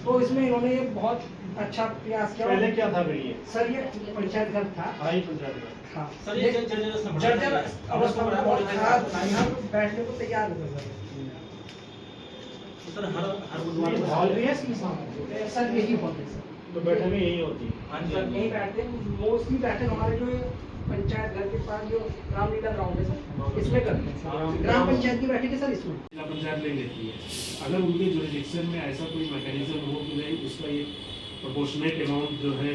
तो इसमें इन्होंने ये बहुत अच्छा प्रयास किया। पहले क्या था फिर ये? सर ये पंचायत घर था। हाई पंचायत घर। हाँ सर ये जर्जर अवस्था में और खराब यहाँ पे बैठने को तैयार होता सर हर ये हॉल भी है इसके सामने? सर। सर यही हॉल है सर। तो बैठक यही होती है? हाँ जी सर यही बैठते हैं मोस्टली। बैठक हमारे जो पंचायत घर के पास जो रामलीला ग्राउंड है सर, इसमें करते हैं सर। ग्राम पंचायत की बैठक है सर इसमें। जिला पंचायत ले लेती है। अगर उनके जुरिडिक्शन में ऐसा कोई मैकेनिज्म हो कि नहीं उसका ये प्रोपोर्शनेट अमाउंट जो है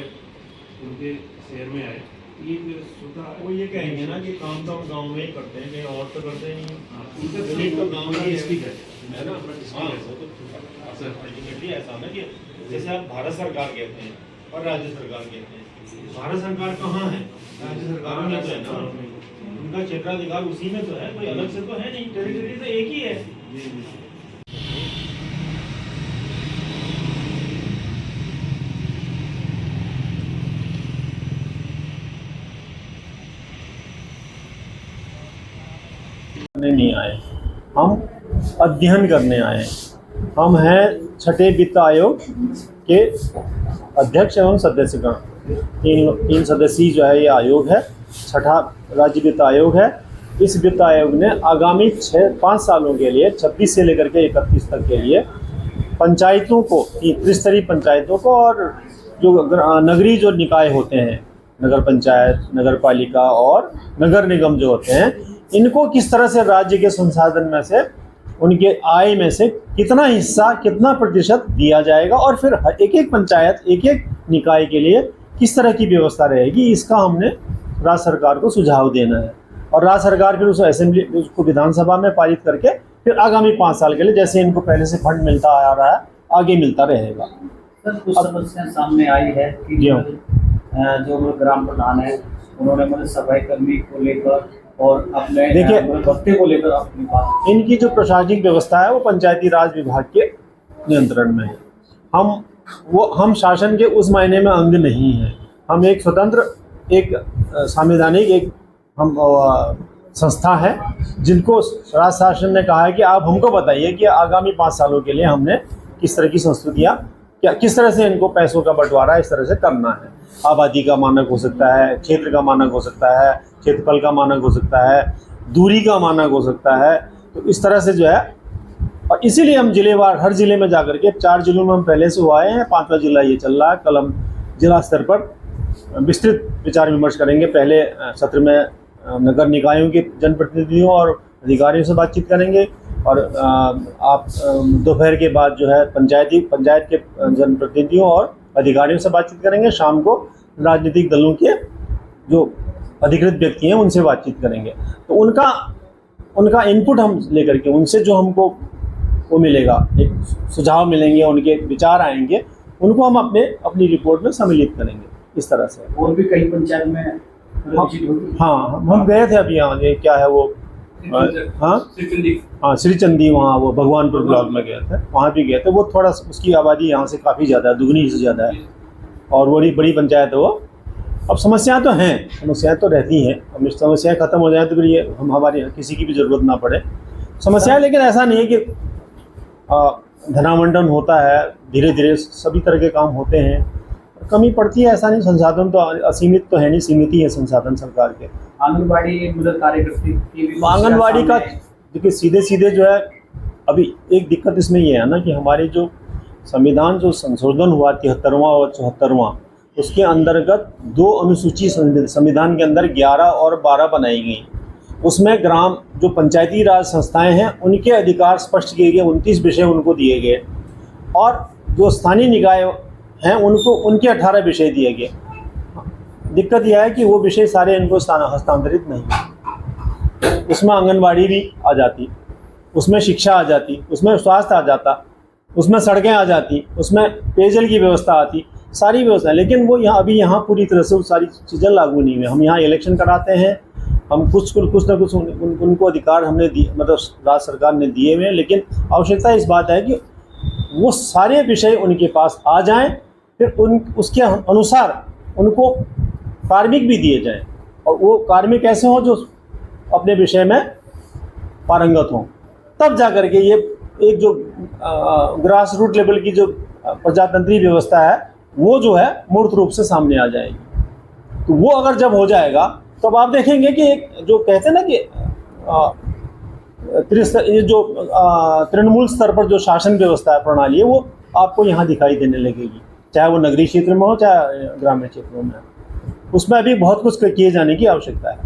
उनके शेयर में आए, ये जो स्वतः वो ये कहेंगे ना कि काम तो हम गाँव में ही करते हैं, कहीं और तो करते नहीं हैं। उनका यूनिट तो गाँव में ही डिस्ट्रिक्ट है ना? हाँ, वो तो अल्टीमेटली ऐसा ना कि जैसे आप भारत सरकार कहते हैं और राज्य सरकार कहते हैं, भारत सरकार कहाँ है? राज्य सरकार में तो है ना, उनका क्षेत्राधिकार उसी में तो है, कोई अलग से तो है नहीं, टेरिटरी तो एक ही है। नहीं आए, हम अध्ययन करने आए। हम हैं छठे वित्त आयोग के अध्यक्ष एवं सदस्यगण। तीन सदस्यीय जो है ये आयोग है, छठा राज्य वित्त आयोग है। इस वित्त आयोग ने आगामी 5 सालों के लिए 26 से लेकर के 31 तक के लिए पंचायतों को, त्रिस्तरीय पंचायतों को और जो नगरीय जो निकाय होते हैं, नगर पंचायत, नगर पालिका और नगर निगम जो होते हैं, इनको किस तरह से राज्य के संसाधन में से, उनके आय में से कितना हिस्सा, कितना प्रतिशत दिया जाएगा और फिर एक एक पंचायत, एक एक निकाय के लिए किस तरह की व्यवस्था रहेगी, इसका हमने राज्य सरकार को सुझाव देना है। और राज्य सरकार फिर उस असेंबली, उसको विधानसभा में पारित करके फिर आगामी 5 साल के लिए, जैसे इनको पहले से फंड मिलता आ रहा है, आगे मिलता रहेगा। सर कुछ समस्या सामने आई है कि जो ग्राम प्रधान है उन्होंने मतलब सफाई कर्मी को लेकर और अपने देखिए, भत्ते को लेकर अपनी बात, इनकी जो प्रशासनिक व्यवस्था है वो पंचायती राज विभाग के नियंत्रण में है। हम शासन के उस मायने में अंग नहीं हैं। हम एक स्वतंत्र, एक संवैधानिक, एक हम संस्था है जिनको राज्य शासन ने कहा है कि आप हमको बताइए कि आगामी 5 सालों के लिए हमने किस तरह की संस्तुतियाँ, क्या किस तरह से इनको पैसों का बंटवारा इस तरह से करना है। आबादी का मानक हो सकता है, क्षेत्र का मानक हो सकता है, क्षेत्रफल का मानक हो सकता है, दूरी का मानक हो सकता है। तो इस तरह से जो है, और इसीलिए हम जिलेवार, हर जिले में जाकर के 4 जिलों में हम पहले से हुआ हैं, 5वां जिला ये चल रहा है। कल हम जिला स्तर पर विस्तृत विचार विमर्श करेंगे। पहले सत्र में नगर निकायों के जनप्रतिनिधियों और अधिकारियों से बातचीत करेंगे और आप दोपहर के बाद जो है पंचायत के जनप्रतिनिधियों और अधिकारियों से बातचीत करेंगे। शाम को राजनीतिक दलों के जो अधिकृत व्यक्ति हैं उनसे बातचीत करेंगे। तो उनका इनपुट हम लेकर के, उनसे जो हमको वो मिलेगा, एक सुझाव मिलेंगे, उनके विचार आएंगे, उनको हम अपनी रिपोर्ट में सम्मिलित करेंगे। इस तरह से और भी कई पंचायत में हाँ, हम गए थे अभी यहाँ, ये क्या है वो, हाँ श्रीचंदी, वहाँ वो भगवानपुर ब्लॉक में गए थे, वहाँ भी गए थे। वो थोड़ा, उसकी आबादी यहाँ से काफ़ी ज़्यादा है, दुगनी से ज़्यादा है और बड़ी पंचायत है वो। अब समस्याएं तो हैं, समस्याएं तो रहती हैं। अब समस्याएं ख़त्म हो जाए तो फिर ये हमारी किसी की भी ज़रूरत ना पड़े समस्याएं। लेकिन ऐसा नहीं है कि धनावंटन होता है, धीरे धीरे सभी तरह के काम होते हैं, कमी पड़ती है, ऐसा नहीं। संसाधन तो असीमित तो है नहीं, सीमित ही है संसाधन सरकार के। आंगनबाड़ी मतलब कार्यकर्ती की आंगनबाड़ी का देखिए, सीधे जो है, अभी एक दिक्कत इसमें ये है ना कि हमारे जो संविधान जो संशोधन हुआ 73वां और 74वां, उसके अंतर्गत 2 अनुसूची संविधान के अंदर 11 और 12 बनाई गई। उसमें ग्राम जो पंचायती राज संस्थाएं हैं उनके अधिकार स्पष्ट किए गए, 29 विषय उनको दिए गए और जो स्थानीय निकाय हैं उनको उनके 18 विषय दिए गए। दिक्कत यह है कि वो विषय सारे इनको हस्तांतरित नहीं। उसमें आंगनबाड़ी भी आ जाती, उसमें शिक्षा आ जाती, उसमें स्वास्थ्य आ जाता, उसमें सड़कें आ जाती, उसमें पेयजल की व्यवस्था आती, सारी व्यवस्था। लेकिन वो यहाँ पूरी तरह से वो सारी चीज़ें लागू नहीं हुई। हम यहाँ इलेक्शन कराते हैं, हम कुछ ना कुछ उनको अधिकार हमने दिए, मतलब राज्य सरकार ने दिए हुए हैं, लेकिन आवश्यकता इस बात है कि वो सारे विषय उनके पास आ जाएं, फिर उसके अनुसार उनको कार्मिक भी दिए जाएं, और वो कार्मिक ऐसे हों जो अपने विषय में पारंगत हों। तब जा कर के ये एक जो ग्रास रूट लेवल की जो प्रजातंत्रीय व्यवस्था है वो जो है मूर्त रूप से सामने आ जाएगी। तो वो अगर जब हो जाएगा तब आप देखेंगे कि एक जो कहते हैं ना कि ये जो तृणमूल स्तर पर जो शासन व्यवस्था है, प्रणाली है, वो आपको यहाँ दिखाई देने लगेगी, चाहे वो नगरीय क्षेत्र में हो चाहे ग्रामीण क्षेत्रों में। उसमें अभी बहुत कुछ किए जाने की आवश्यकता है।